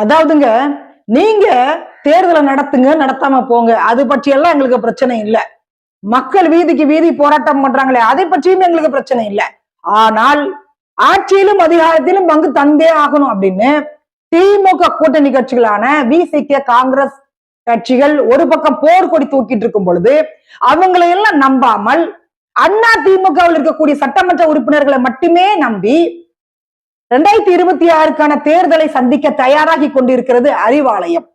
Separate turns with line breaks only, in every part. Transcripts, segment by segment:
அதாவதுங்க, நீங்க தேர்தலை நடத்துங்க, நடத்தாம போங்க. அது பற்றியெல்லாம் எங்களுக்கு பிரச்சனை இல்ல. மக்கள் வீதிக்கு வீதி போராட்டம் பண்றாங்களே, அதை பற்றியும் எங்களுக்கு பிரச்சனை இல்ல. ஆனால் ஆட்சியிலும் அதிகாரத்திலும் பங்கு தந்தே ஆகணும் அப்படின்னு திமுக கூட்டணி கட்சிகளான விசிக, காங்கிரஸ் கட்சிகள் ஒரு பக்கம் போர் கொடி தூக்கிட்டு இருக்கும் பொழுது அவங்களை எல்லாம் நம்பாமல் அண்ணா திமுகவில் இருக்கக்கூடிய சட்டமன்ற உறுப்பினர்களை மட்டுமே நம்பி 2026க்கான தேர்தலை சந்திக்க தயாராகி கொண்டிருக்கிறது அறிவாலயம்.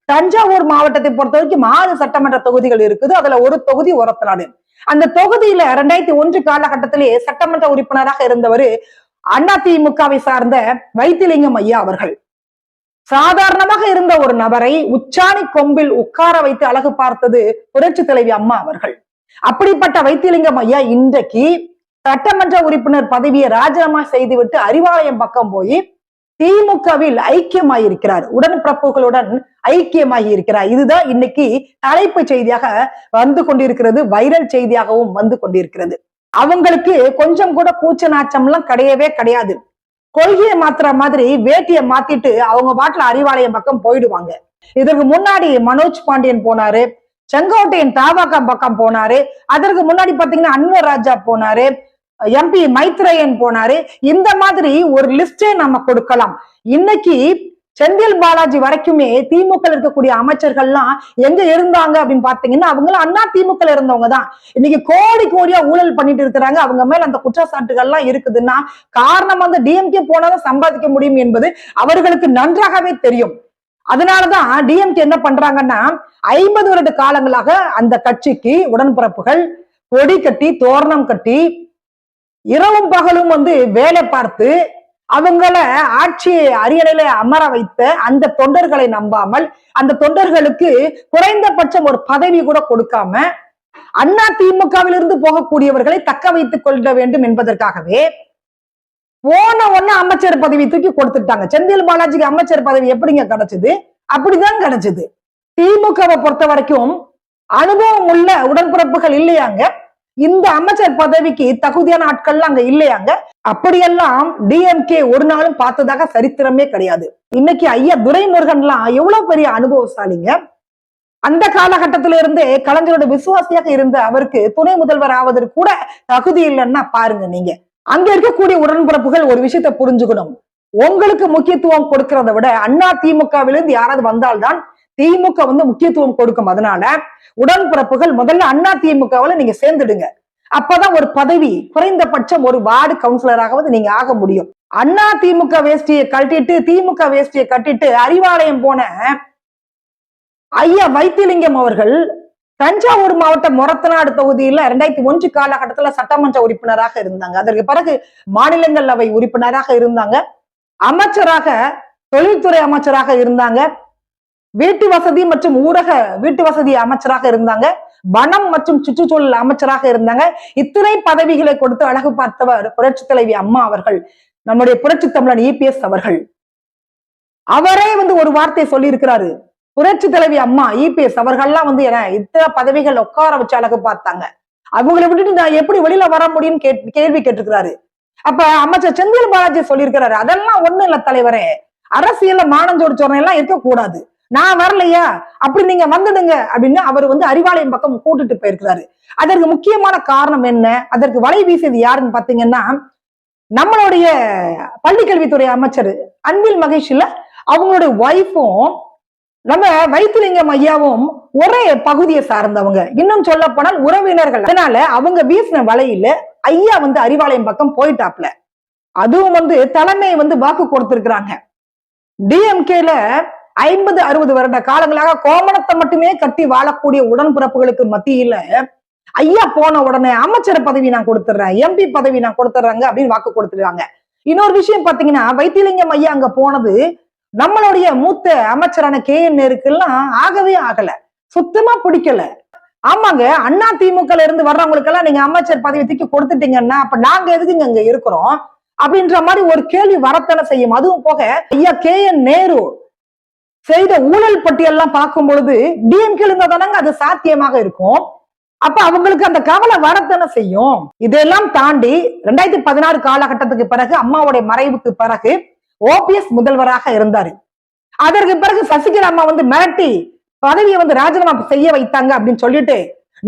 தஞ்சாவூர் மாவட்டத்தை பொறுத்த வரைக்கும் 6 சட்டமன்ற தொகுதிகள் இருக்குது. அதுல ஒரு தொகுதி ஒரத்தநாடு. அந்த தொகுதியில 2001 காலகட்டத்திலேயே சட்டமன்ற உறுப்பினராக இருந்தவர் அதிமுகவை சார்ந்த வைத்திலிங்கம் ஐயா அவர்கள். சாதாரணமாக இருந்த ஒரு நபரை உச்சாணி கொம்பில் உட்கார வைத்து அழகு பார்த்தது புரட்சி தலைவி அம்மா அவர்கள். அப்படிப்பட்ட வைத்திலிங்கம் ஐயா இன்றைக்கு சட்டமன்ற உறுப்பினர் பதவியை ராஜினாமா செய்துவிட்டு அறிவாலயம் பக்கம் போய் திமுகவில் ஐக்கியமாயிருக்கிறார், உடன்பிறப்புகளுடன் ஐக்கியமாகி இருக்கிறார். இதுதான் இன்னைக்கு தலைப்பு செய்தியாக வந்து கொண்டிருக்கிறது, வைரல் செய்தியாகவும் வந்து கொண்டிருக்கிறது. அவங்களுக்கு கொஞ்சம் கூட கூச்ச நாச்சம் எல்லாம் கிடையவே கிடையாது. கொள்கையை மாத்துற மாதிரி வேட்டியை மாத்திட்டு அவங்க பாட்டுல அறிவாலயம் பக்கம் போயிடுவாங்க. இதற்கு முன்னாடி மனோஜ் பாண்டியன் போனாரு, செங்கோட்டையன் தாவாக்கா பக்கம் போனாரு, அதற்கு முன்னாடி பாத்தீங்கன்னா அன்வர் ராஜா போனாரு, எம்பி மைத்ரேயன் போனாரு. இந்த மாதிரி ஒரு லிஸ்டே நம்ம கொடுக்கலாம். இன்னைக்கு செந்தில் பாலாஜி வரைக்குமே திமுக இருக்கக்கூடிய அமைச்சர்கள்லாம் எங்க இருந்தாங்க அப்படின்னு பாத்தீங்கன்னா அவங்களும் அண்ணா திமுக இருந்தவங்க தான். இன்னைக்கு கோடி கோடியா ஊழல் பண்ணிட்டு இருக்கிறாங்க. அவங்க மேல அந்த குற்றச்சாட்டுகள்லாம் இருக்குதுன்னா காரணம் வந்து டிஎம்கே போனாதான் சம்பாதிக்க முடியும் என்பது அவர்களுக்கு நன்றாகவே தெரியும். அதனாலதான் டிஎம்கே என்ன பண்றாங்கன்னா 50 வருட காலங்களாக அந்த கட்சிக்கு உடன்பிறப்புகள் கொடி கட்டி தோரணம் கட்டி இரவும் பகலும் வந்து வேலை பார்த்து அவங்கள ஆட்சி அரியணையில அமர வைத்த அந்த தொண்டர்களை நம்பாமல் அந்த தொண்டர்களுக்கு குறைந்தபட்சம் ஒரு பதவி கூட கொடுக்காம அண்ணா திமுகவில் இருந்து போகக்கூடியவர்களை தக்க வைத்துக் கொள்ள வேண்டும் என்பதற்காகவே போன ஒண்ணு அமைச்சர் பதவி தூக்கி கொடுத்துட்டாங்க. செந்தில் பாலாஜிக்கு அமைச்சர் பதவி எப்படிங்க கிடைச்சது? அப்படிதான் கிடைச்சது. திமுகவை பொறுத்த வரைக்கும் அனுபவம் உள்ள உடன்பிறப்புகள் இல்லையாங்க, இந்த அமைச்சர் பதவிக்கு தகுதியான ஆட்கள் அங்க இல்லையாங்க. அப்படியெல்லாம் டிஎம்கே ஒரு நாளும் பார்த்ததாக சரித்திரமே கிடையாது. இன்னைக்கு ஐயா துரைமுருகன்லாம் எவ்வளவு பெரிய அனுபவசாலிங்க. அந்த காலகட்டத்தில இருந்தே கலைஞரோட விசுவாசியாக இருந்த அவருக்கு துணை முதல்வர் ஆவதற்கு கூட தகுதி இல்லைன்னா பாருங்க நீங்க. அங்க இருக்கக்கூடிய உடன்பிறப்புகள் ஒரு விஷயத்த புரிஞ்சுக்கணும். உங்களுக்கு முக்கியத்துவம் கொடுக்கறத விட அண்ணா திமுகவிலிருந்து யாராவது வந்தால்தான் திமுக வந்து முக்கியத்துவம் கொடுக்கும். அதனால உடன்பிறப்புகள் முதல்ல அண்ணா திமுகவில் நீங்க சேர்ந்துடுங்க. அப்பதான் ஒரு பதவி குறைந்தபட்சம் ஒரு வார்டு கவுன்சிலராகவது நீங்க ஆக முடியும். அண்ணா திமுக வேஷ்டியை கட்டிட்டு திமுக வேஷ்டியை கட்டிட்டு அறிவாலயம் போன ஐயா வைத்திலிங்கம் அவர்கள் தஞ்சாவூர் மாவட்டம் மொரத்தநாடு தொகுதியில 2001 காலகட்டத்துல சட்டமன்ற உறுப்பினராக இருந்தாங்க. அதற்கு பிறகு மாநிலங்களவை உறுப்பினராக இருந்தாங்க, அமைச்சராக தொழில்துறை அமைச்சராக இருந்தாங்க, வீட்டு வசதி மற்றும் ஊரக வீட்டு வசதி அமைச்சராக இருந்தாங்க, வனம் மற்றும் சுற்றுச்சூழல் அமைச்சராக இருந்தாங்க. இத்தனை பதவிகளை கொடுத்து அழகு பார்த்தவர் புரட்சி தலைவி அம்மா அவர்கள், நம்முடைய புரட்சி தமிழன் இபிஎஸ் அவர்கள். அவரே வந்து ஒரு வார்த்தை சொல்லி இருக்கிறாரு, புரட்சி தலைவி அம்மா இபிஎஸ் அவர்கள்லாம் வந்து என இத்தனை பதவிகள் உட்கார வச்சு அழகு பார்த்தாங்க, அவங்களை விட்டுட்டு நான் எப்படி வெளியில வர முடியும் கேள்வி கேட்டிருக்கிறாரு. அப்ப அமைச்சர் செந்தில் பாலாஜி சொல்லியிருக்கிறாரு, அதெல்லாம் ஒண்ணும் இல்ல தலைவரே, அரசியல்ல மானஞ்சோடு சொன்ன எல்லாம் இருக்கக்கூடாது, நான் வரலையா அப்படி நீங்க வந்துடுங்க அப்படின்னு அவர் வந்து அறிவாலயம் பக்கம் கூட்டிட்டு போயிருக்கிறாரு. அதற்கு முக்கியமான காரணம் என்ன, அதற்கு வலை வீசியது யாருன்னு பாத்தீங்கன்னா நம்மளுடைய பள்ளிக்கல்வித்துறை அமைச்சர் அன்பில் மகேஷ் இல்ல, அவங்களுடைய ஒய்ஃபும் நம்ம வைத்திலிங்கம் ஐயாவும் ஒரே பகுதியை சார்ந்தவங்க, இன்னும் சொல்ல போனால் உறவினர்கள். அதனால அவங்க வீசின வலையில ஐயா வந்து அறிவாலயம் பக்கம் போயிட்டாப்ல. அதுவும் வந்து தலைமை வந்து வாக்கு கொடுத்திருக்கிறாங்க. டிஎம்கேல 50-60 வருட காலங்களாக கோமணத்தை மட்டுமே கட்டி வாழக்கூடிய உடன்பிறப்புகளுக்கு மத்தியில ஐயா போன உடனே அமைச்சர் பதவி நான் கொடுத்துடுறேன், எம்பி பதவி நான் கொடுத்துட்றாங்க அப்படின்னு வாக்கு கொடுத்துருக்காங்க. இன்னொரு விஷயம் பாத்தீங்கன்னா வைத்திலிங்கம் ஐயா அங்க போனது நம்மளுடைய மூத்த அமைச்சரான KN நேருக்கெல்லாம் ஆகவே ஆகல, சுத்தமா பிடிக்கல. ஆமாங்க, அண்ணா திமுக இருந்து வர்றவங்களுக்கு எல்லாம் நீங்க அமைச்சர் பதவி தூக்கி கொடுத்துட்டீங்கன்னா அப்ப நாங்க எதுக்குங்க இங்க இருக்கிறோம் அப்படின்ற மாதிரி ஒரு கேள்வி வரத்தானே செய்யும். அதுவும் போக ஐயா KN நேரு செய்த ஊழல் பட்டியெல்லாம் பார்க்கும் பொழுது டிஎம்கே இருந்தாதானங்க அது சாத்தியமாக இருக்கும். அப்ப அவங்களுக்கு அந்த கவலை வரத்தானே செய்யும். இதெல்லாம் தாண்டி 2016 காலகட்டத்துக்கு பிறகு அம்மாவுடைய மறைவுக்கு பிறகு ஓபிஎஸ் முதல்வராக இருந்தாரு. அதற்கு பிறகு சசிகலா அம்மா வந்து மிரட்டி பதவியை வந்து ராஜினாமா செய்ய வைத்தாங்க அப்படின்னு சொல்லிட்டு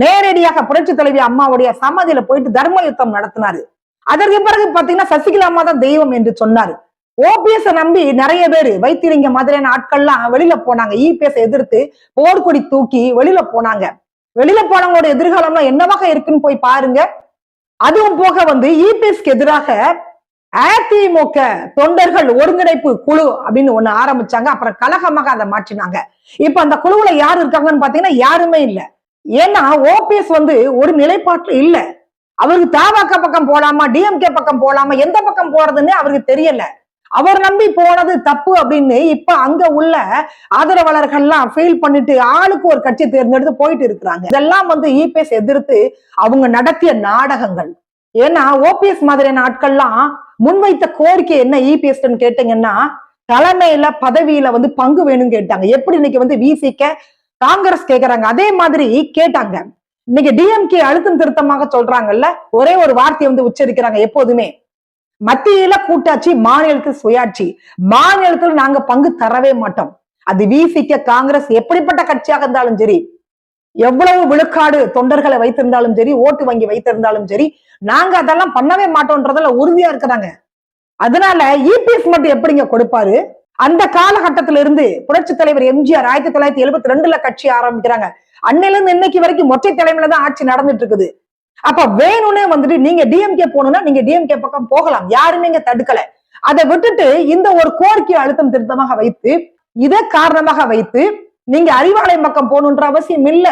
நேரடியாக புரட்சி தலைவி அம்மாவுடைய சமாதியில போயிட்டு தர்ம யுத்தம் நடத்தினாரு. அதற்கு பிறகு பாத்தீங்கன்னா சசிகலா அம்மா தான் தெய்வம் என்று சொன்னாரு. ஓபிஎஸ் நம்பி நிறைய பேரு வைத்திலிங்க மாதிரியான ஆட்கள்லாம் வெளியில போனாங்க. இபிஎஸ் எதிர்த்து போர்க்கொடி தூக்கி வெளியில போனாங்க. வெளியில போனவங்களோட எதிர்காலம்லாம் என்னவாக இருக்குன்னு போய் பாருங்க. அதுவும் போக வந்து இபிஎஸ்க்கு எதிராக அதிமுக தொண்டர்கள் ஒருங்கிணைப்பு குழு அப்படின்னு ஒண்ணு ஆரம்பிச்சாங்க. அப்புறம் கலகமாக அதை மாற்றினாங்க. இப்ப அந்த குழுவுல யாரு இருக்காங்கன்னு பாத்தீங்கன்னா யாருமே இல்ல. ஏன்னா ஓபிஎஸ் வந்து ஒரு நிலைப்பாட்டுல இல்ல. அவருக்கு தமாக பக்கம் போலாமா, டிஎம்கே பக்கம் போலாமா, எந்த பக்கம் போறதுன்னு அவருக்கு தெரியல. அவர் நம்பி போனது தப்பு அப்படின்னு இப்ப அங்க உள்ள ஆதரவாளர்கள்லாம் ஃபீல் பண்ணிட்டு ஆளுக்கு ஒரு கட்சி தேர்ந்தெடுத்து போயிட்டு இருக்கிறாங்க. இதெல்லாம் வந்து இபிஎஸ் எதிர்த்து அவங்க நடத்திய நாடகங்கள். ஏன்னா ஓபிஎஸ் மாதிரியான ஆட்கள்லாம் முன்வைத்த கோரிக்கை என்ன இபிஎஸ் கேட்டீங்கன்னா, தலைமையில பதவியில வந்து பங்கு வேணும்னு கேட்டாங்க. எப்படி இன்னைக்கு வந்து விசிக்க காங்கிரஸ் கேட்கறாங்க அதே மாதிரி கேட்டாங்க. இன்னைக்கு டிஎம்கே அழுத்தம் திருத்தமாக சொல்றாங்கல்ல, ஒரே ஒரு வார்த்தையை வந்து உச்சரிக்கிறாங்க எப்போதுமே, மத்தியில கூட்டாட்சி, மாநிலத்தில் சுயாட்சி. மாநிலத்தில் நாங்க பங்கு தரவே மாட்டோம். அது விசிக்க காங்கிரஸ் எப்படிப்பட்ட கட்சியாக இருந்தாலும் சரி, எவ்வளவு விழுக்காடு தொண்டர்களை வைத்திருந்தாலும் சரி, ஓட்டு வங்கி வைத்திருந்தாலும் சரி, நாங்க அதெல்லாம் பண்ணவே மாட்டோம்ன்றதுல உறுதியா இருக்கிறாங்க. அதனால இபிஎஸ் மட்டும் எப்படிங்க கொடுப்பாரு? அந்த காலகட்டத்தில இருந்து புரட்சி தலைவர் எம்ஜிஆர் 1972 கட்சி ஆரம்பிக்கிறாங்க. அன்னையில இருந்து இன்னைக்கு வரைக்கும் மொட்டை தலைமையில தான் ஆட்சி நடந்துட்டு இருக்குது. அப்ப வேணும்னே வந்துட்டு நீங்க டிஎம்கே போகணும்னா நீங்க டிஎம்கே பக்கம் போகலாம், யாருமே இங்க தடுக்கல. அதை விட்டுட்டு இந்த ஒரு கோரிக்கை அழுத்தம் திருத்தமாக வைத்து இதை காரணமாக வைத்து நீங்க அறிவாலயம் பக்கம் போகணுன்ற அவசியம் இல்ல.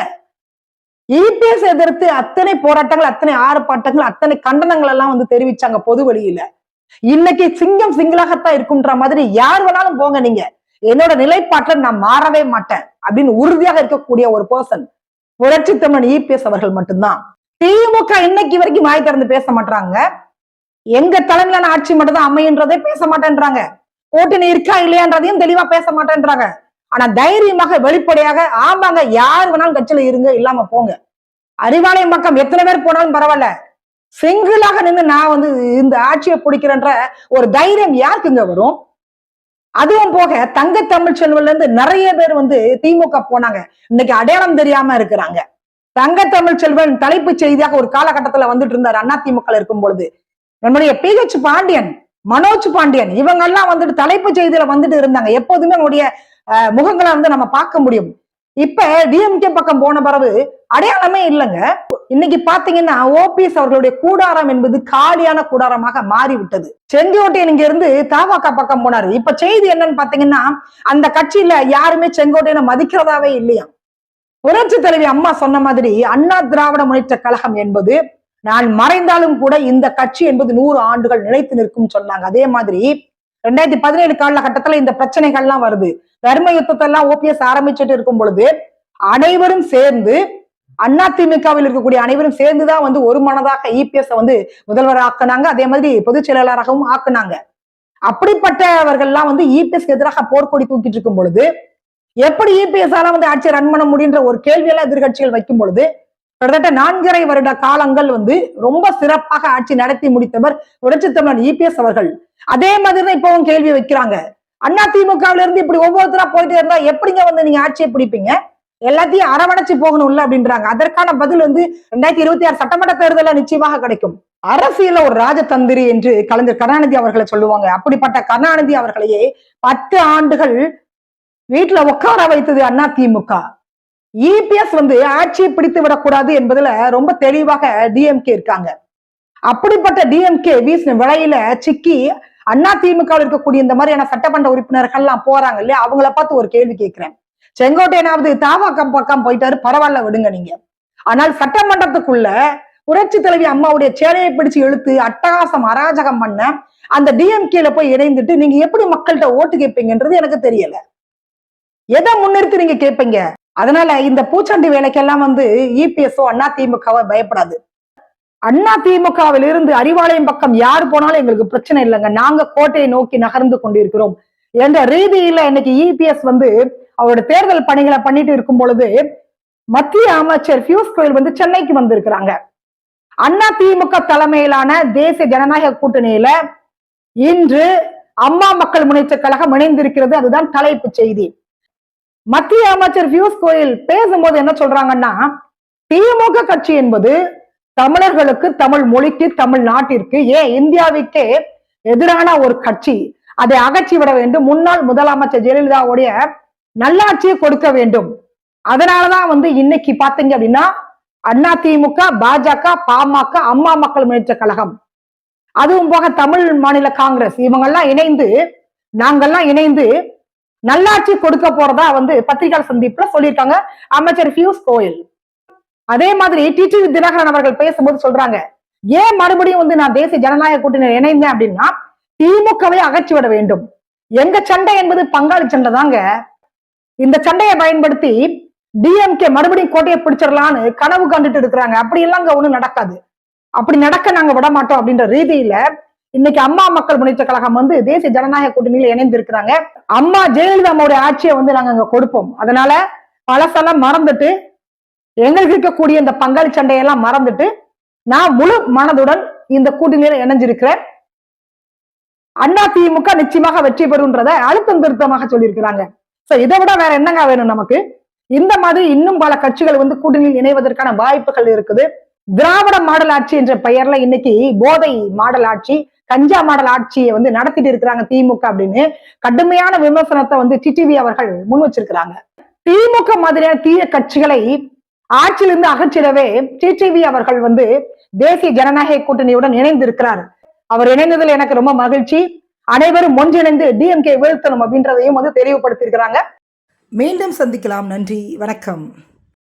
இபிஎஸ் எதிர்த்து அத்தனை போராட்டங்கள், அத்தனை ஆர்ப்பாட்டங்கள், அத்தனை கண்டனங்கள் எல்லாம் வந்து தெரிவிச்சாங்க பொது வெளியில. இன்னைக்கு சிங்கம் சிங்களாகத்தான் இருக்கும்ன்ற மாதிரி யார் வேணாலும் போங்க, நீங்க என்னோட நிலைப்பாட்டில் நான் மாறவே மாட்டேன் அப்படின்னு உறுதியாக இருக்கக்கூடிய ஒரு பர்சன் புரட்சி தமிழன் இபிஎஸ் அவர்கள் மட்டும்தான். திமுக இன்னைக்கு வரைக்கும் வாய் திறந்து பேச மாட்டாங்க. எங்க தலைமையிலான ஆட்சி மட்டும் தான் அமையன்றதே பேச மாட்டேன்றாங்க. கூட்டணி இருக்கா இல்லையான்றதையும் தெளிவா பேச மாட்டேன்றாங்க. ஆனா தைரியமாக வெளிப்படையாக ஆமாங்க யார் வேணாலும் கட்சியில இருங்க, இல்லாம போங்க, அறிவாலயம் பக்கம் எத்தனை பேர் போனாலும் பரவாயில்ல, சிங்கிளாக நின்று நான் வந்து இந்த ஆட்சியை பிடிக்கிறேன்ற ஒரு தைரியம் யாருக்குங்க வரும்? அதுவும் போக தங்க தமிழ் செல்வன்ல இருந்து நிறைய பேர் வந்து திமுக போனாங்க, இன்னைக்கு அடையாளம் தெரியாம இருக்கிறாங்க. தங்க தமிழ் செல்வன் தலைப்பு செய்தியாக ஒரு காலகட்டத்துல வந்துட்டு இருந்தார் அதிமுக இருக்கும் பொழுது. நம்முடைய PH பாண்டியன், மனோஜ் பாண்டியன் இவங்க எல்லாம் வந்துட்டு தலைப்பு செய்தியில வந்துட்டு இருந்தாங்க. எப்போதுமே அவங்களுடைய முகங்களை வந்து நம்ம பார்க்க முடியும். இப்ப டிஎம்கே பக்கம் போன பிறகு அடையாளமே இல்லைங்க. இன்னைக்கு பாத்தீங்கன்னா ஓபிஎஸ் அவர்களுடைய கூடாரம் என்பது காலியான கூடாரமாக மாறிவிட்டது. செங்கோட்டையன் இங்க இருந்து தமாக பக்கம் போனாரு. இப்ப செய்தி என்னன்னு பாத்தீங்கன்னா அந்த கட்சியில யாருமே செங்கோட்டையனை மதிக்கிறதாவே இல்லையா. புரட்சி தலைவி அம்மா சொன்ன மாதிரி அண்ணா திராவிட முன்னேற்ற கழகம் என்பது நான் மறைந்தாலும் கூட இந்த கட்சி என்பது 100 ஆண்டுகள் நிலைத்து நிற்கும் சொன்னாங்க. அதே மாதிரி 2017 காலகட்டத்துல இந்த பிரச்சனைகள்லாம் வருது. தர்ம யுத்தத்தை எல்லாம் ஓபிஎஸ் ஆரம்பிச்சுட்டு இருக்கும் பொழுது அனைவரும் சேர்ந்து அதிமுகவில் இருக்கக்கூடிய அனைவரும் சேர்ந்துதான் வந்து ஒரு மனதாக இபிஎஸ் வந்து முதல்வர் ஆக்குனாங்க. அதே மாதிரி பொதுச் செயலாளராகவும் ஆக்குனாங்க. அப்படிப்பட்டவர்கள்லாம் வந்து இபிஎஸ்க்கு எதிராக போர்க்கொடி தூக்கிட்டு இருக்கும் பொழுது எப்படி இபிஎஸ் ஆல வந்து ஆட்சியை ரன் பண்ண முடியுன்ற ஒரு கேள்வியெல்லாம் எதிர்கட்சிகள் வைக்கும் பொழுது கிட்டத்தட்ட 4.5 வருட காலங்கள் வந்து ரொம்ப சிறப்பாக ஆட்சி நடத்தி முடித்தவர் புரட்சி தமிழன் இபிஎஸ் அவர்கள். அதே மாதிரிதான் இப்பவும் கேள்வி வைக்கிறாங்க. அதிமுகவில இருந்து இப்படி ஒவ்வொருத்தரா போயிட்டே இருந்தா எப்படிங்க வந்து நீங்க ஆட்சியை பிடிப்பீங்க? எல்லாத்தையும் அரவணைச்சு போகணும்ல அப்படின்றாங்க. அதற்கான பதில் வந்து 2026 சட்டமன்ற தேர்தல நிச்சயமாக கிடைக்கும். அரசியல ஒரு ராஜதந்திரி என்று கலைஞர் கருணாநிதி அவர்களை சொல்லுவாங்க. அப்படிப்பட்ட கருணாநிதி அவர்களையே 10 ஆண்டுகள் வீட்டுல உட்கார வைத்தது அதிமுக. இபிஎஸ் வந்து ஆட்சியை பிடித்து விடக்கூடாது என்பதுல ரொம்ப தெளிவாக டிஎம்கே இருக்காங்க. அப்படிப்பட்ட டிஎம்கே வீசின விலையில சிக்கி அதிமுக இருக்கக்கூடிய இந்த மாதிரியான சட்டமன்ற உறுப்பினர்கள் எல்லாம் போறாங்க இல்லையா, அவங்கள பார்த்து ஒரு கேள்வி கேட்கிறேன். செங்கோட்டையனாவது தமாக பக்கம் போயிட்டாரு, பரவாயில்ல விடுங்க நீங்க. ஆனால் சட்டமன்றத்துக்குள்ள புரட்சி தலைவி அம்மாவுடைய சேலையை பிடிச்சு இழுத்து அட்டகாசம் அராஜகம் பண்ண அந்த டிஎம்கேல போய் இணைந்துட்டு நீங்க எப்படி மக்கள்கிட்ட ஓட்டு கேட்பீங்கன்றது எனக்கு தெரியல. எதை முன்னிறுத்தி நீங்க கேட்பீங்க? அதனால இந்த பூச்சாண்டி வேலைக்கெல்லாம் வந்து இபிஎஸ்ஓ அதிமுகவை பயப்படாது. அதிமுகவில் இருந்து அறிவாலயம் பக்கம் யார் போனாலும் எங்களுக்கு பிரச்சனை இல்லைங்க, நாங்க கோட்டையை நோக்கி நகர்ந்து கொண்டிருக்கிறோம் என்ற ரீதியில இன்னைக்கு இபிஎஸ் வந்து அவரோட தேர்தல் பணிகளை பண்ணிட்டு இருக்கும் பொழுது மத்திய அமைச்சர் பியூஷ் கோயல் வந்து சென்னைக்கு வந்திருக்கிறாங்க. அதிமுக தலைமையிலான தேசிய ஜனநாயக கூட்டணியில இன்று அம்மா மக்கள் முன்னேற்ற கழகம் இணைந்திருக்கிறது. அதுதான் தலைப்பு செய்தி. மத்திய அமைச்சர் பியூஷ் கோயல் பேசும்போது என்ன சொல்றாங்கன்னா, திமுக கட்சி என்பது தமிழர்களுக்கு, தமிழ் மொழிக்கு, தமிழ் நாட்டிற்கு, ஏன் இந்தியாவுக்கே எதிரான ஒரு கட்சி. அதை அகற்றி விட வேண்டும். முன்னாள் முதலமைச்சர் ஜெயலலிதாவுடைய நல்லாட்சியை கொடுக்க வேண்டும். அதனாலதான் இன்னைக்கு பாத்தீங்க அப்படின்னா அதிமுக, பாஜக, பாமக, அம்மா மக்கள் முன்னேற்ற கழகம், அதுவும் போக தமிழ் மாநில காங்கிரஸ், இவங்கெல்லாம் இணைந்து, நாங்கெல்லாம் இணைந்து நல்லாட்சி கொடுக்க போறதா பத்திரிகையாளர் சந்திப்புல சொல்லியிருக்காங்க அமைச்சர் பியூஷ் கோயல். அதே மாதிரி டிடிவி தினகரன் அவர்கள் பேசும்போது சொல்றாங்க, ஏன் மறுபடியும் நான் தேசிய ஜனநாயக கூட்டணியில் இணைந்தேன் அப்படின்னா, திமுகவை அகற்றி விட வேண்டும். எங்க சண்டை என்பது பங்காளி சண்டை தாங்க. இந்த சண்டையை பயன்படுத்தி டிஎம்கே மறுபடியும் கோட்டையை பிடிச்சிடலான்னு கனவு கண்டுட்டு இருக்கிறாங்க. அப்படி எல்லாம் ஒண்ணு நடக்காது. அப்படி நடக்க நாங்க விட மாட்டோம் அப்படின்ற ரீதியில இன்னைக்கு அம்மா மக்கள் முன்னேற்ற கழகம் தேசிய ஜனநாயக கூட்டணியில இணைந்து இருக்கிறாங்க. அம்மா ஜெயலலிதா அம்மாவுடைய ஆட்சியை நாங்க அங்க கொடுப்போம். அதனால பழசெல்லாம் மறந்துட்டு, எங்களுக்கு இருக்கக்கூடிய இந்த பங்காளி சண்டையெல்லாம் மறந்துட்டு, நான் முழு மனதுடன் இந்த கூட்டணியில இணைஞ்சிருக்கிறேன். அதிமுக நிச்சயமாக வெற்றி பெறும்ன்றத அழுத்தம் திருத்தமாக சொல்லியிருக்கிறாங்க. இதை விட வேற என்னங்க வேணும் நமக்கு? இந்த மாதிரி இன்னும் பல கட்சிகள் கூட்டணியில் இணைவதற்கான வாய்ப்புகள் இருக்குது. திராவிட மாடல் ஆட்சி என்ற பெயர்ல இன்னைக்கு போதை மாடல் ஆட்சி, கஞ்சா மாடல் ஆட்சியை நடத்திட்டு இருக்கிறாங்க திமுக அப்படின்னு கடுமையான விமர்சனத்தை டிடிவி அவர்கள் முன் வச்சிருக்கிறாங்க. திமுக மாதிரியான தீய கட்சிகளை ஆட்சியிலிருந்து அகற்றிடவே டிடிவி அவர்கள் தேசிய ஜனநாயக கூட்டணியுடன் இணைந்து இருக்கிறார். அவர் இணைந்ததில் எனக்கு ரொம்ப மகிழ்ச்சி. அனைவரும் ஒன்றிணைந்து டிஎம்கே வீழ்த்தணும் அப்படின்றதையும் தெளிவுபடுத்தி இருக்கிறாங்க. மீண்டும் சந்திக்கலாம். நன்றி, வணக்கம்.